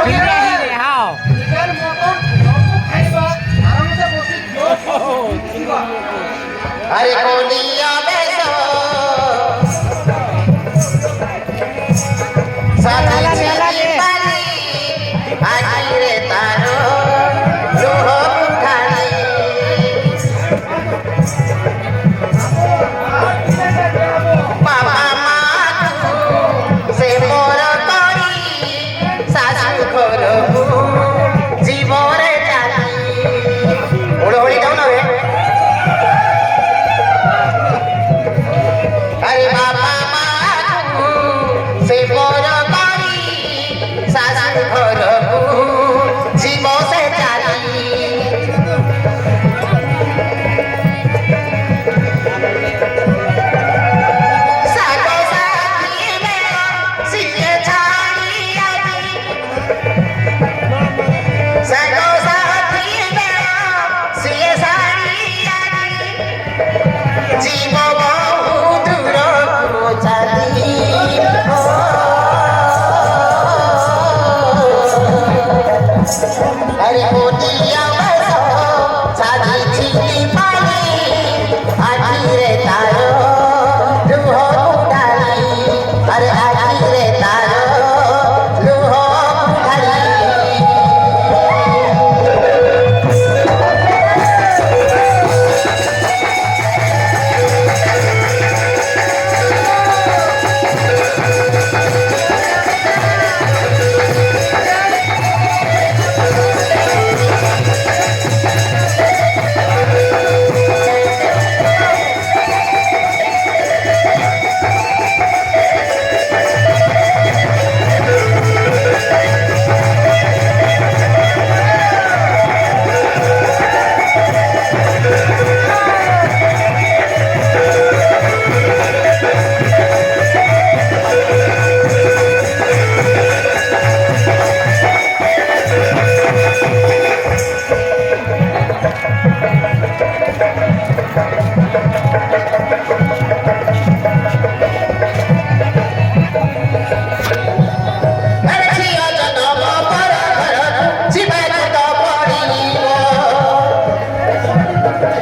হিরে হিরে হাও আরে বলিয়া বেশ সাথী পালি আখিরে তারো লোহ উঠানি বাবা মা সে মোর করি শাশু ঘরকু জীবরে চালি ওড়ি যাও না রে আরে বাবা মা সে মোর করি শাশু ঘরকু